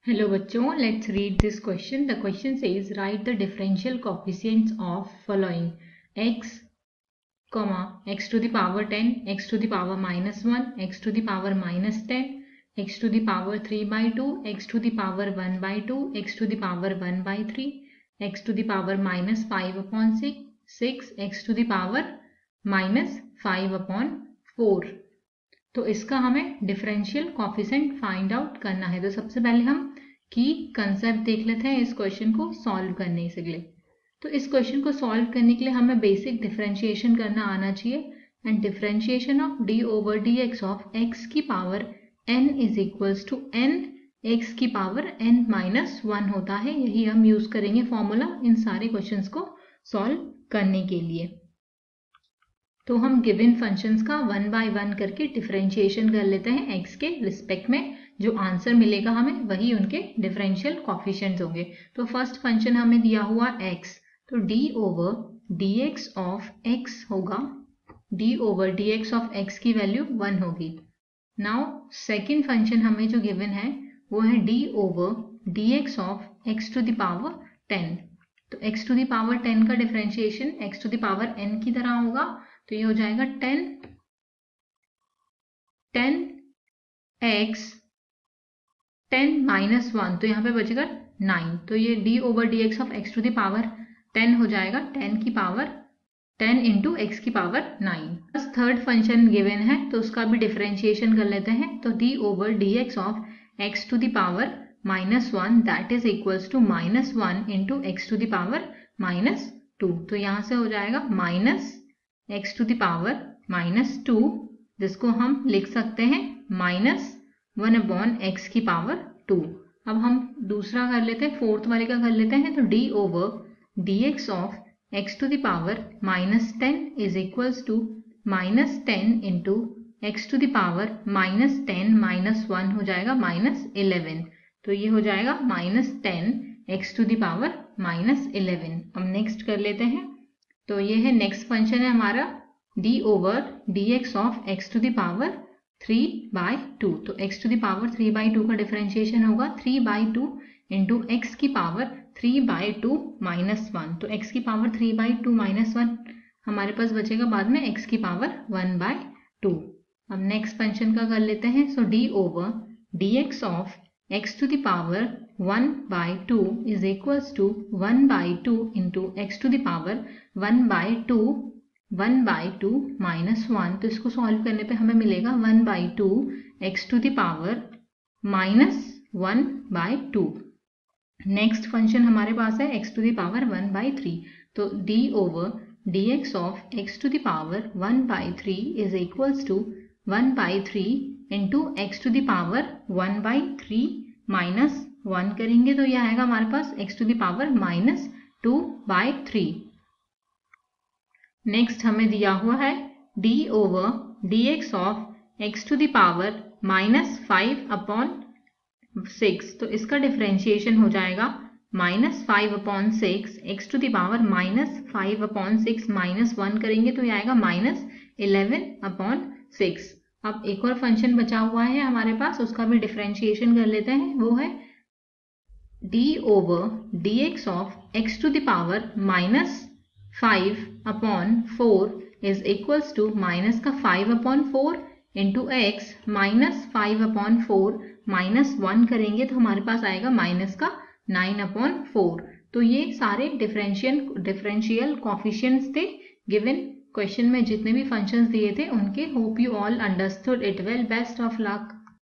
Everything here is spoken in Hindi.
Hello बच्चों, let's read this question. The question says write the differential coefficients of following x, x to the power 10, x to the power minus 1, x to the power minus 10, x to the power 3 by 2, x to the power 1 by 2, x to the power 1 by 3, x to the power minus 5 upon 6, x to the power minus 5 upon 4. तो इसका हमें डिफरेंशियल कॉफिशेंट फाइंड आउट करना है। तो सबसे पहले हम की कंसेप्ट देख लेते हैं इस क्वेश्चन को सॉल्व करने के लिए। तो इस क्वेश्चन को सॉल्व करने के लिए हमें बेसिक डिफरेंशिएशन करना आना चाहिए। And differentiation of d over D x of x की power n is equals to n x की पावर n माइनस 1 होता है। यही हम यूज करेंगे फॉर्मूला इन सारे क्वेश्चंस को सॉल्व करने के लिए। तो हम गिवन फंक्शंस का वन बाय वन करके डिफरेंशिएशन कर लेते हैं एक्स के रिस्पेक्ट में। जो आंसर मिलेगा हमें वही उनके डिफरेंशियल कॉफिशिएंट्स होंगे। तो फर्स्ट फंक्शन हमें दिया हुआ एक्स, तो d over D x of x होगा, d over D x of x की वैल्यू 1 होगी। नाउ सेकेंड फंक्शन हमें जो गिवन है वो है D over D x of X to the power 10। तो एक्स टू द पावर 10 का differentiation X to the power n की तरह होगा। तो ये हो जाएगा 10x 10 माइनस 1, तो यहाँ पे बचेगा 9। तो ये d over D x of X to the power 10 हो जाएगा 10 की पावर 10 इंटू एक्स की पावर 9। बस थर्ड फंक्शन गिवन है तो उसका भी डिफरेंशिएशन कर लेते हैं। तो d over D x of X to the power minus 1 that is equals to minus 1 into X to the power minus 2। तो यहाँ से हो जाएगा minus x to the power minus 2, जिसको हम लिख सकते हैं माइनस 1 अपॉन एक्स की पावर 2। अब हम दूसरा कर लेते हैं, फोर्थ वाले का कर लेते हैं। तो d over D x of X to the power minus 10 is equals to minus 10 into X to the power minus 10 minus 1 हो जाएगा माइनस 11। तो ये हो जाएगा minus 10 X to the power minus 11। अब नेक्स्ट कर लेते हैं। तो ये है नेक्स्ट फंक्शन है हमारा d over D x of X to the power 3 by 2। तो x to the power 3 by 2 का डिफरेंशिएशन होगा 3 बाई 2 इंटू एक्स की पावर 3 बाई 2 माइनस 1। तो x की पावर 3 बाई 2 माइनस 1 हमारे पास बचेगा बाद में x की पावर 1 बाई 2। अब नेक्स्ट फंक्शन का कर लेते हैं। So d over D x of X to the power 1 by 2 is equals to 1 by 2 into X to the power 1 by 2 minus 1। तो इसको सॉल्व करने पे हमें मिलेगा 1 by 2 X to the power minus 1 by 2। Next function हमारे पास है X to the power 1 by 3। तो d over D x of X to the power 1 by 3 is equals to 1 by 3 into X to the power 1 by 3 minus 1 करेंगे तो यह आएगा हमारे पास x to the power minus 2 by 3। Next हमें दिया हुआ है d over D x of X to the power minus 5 upon 6। तो इसका डिफरेंशिएशन हो जाएगा minus 5 upon 6 X to the power minus 5 upon 6 minus 1 करेंगे तो यह आएगा माइनस 11 अपॉन 6। अब एक और फंक्शन बचा हुआ है हमारे पास, उसका भी डिफरेंशिएशन कर लेते हैं। वो है d over D x of X to the power minus 5 upon 4 is equals to minus का 5 upon 4 into X minus 5 upon 4 minus 1 करेंगे तो हमारे पास आएगा माइनस का 9 अपॉन 4। तो ये सारे डिफरेंशियल कॉफिशिएंट्स थे गिवन क्वेश्चन में जितने भी फंक्शंस दिए थे उनके। Hope you all understood it well. Best of luck.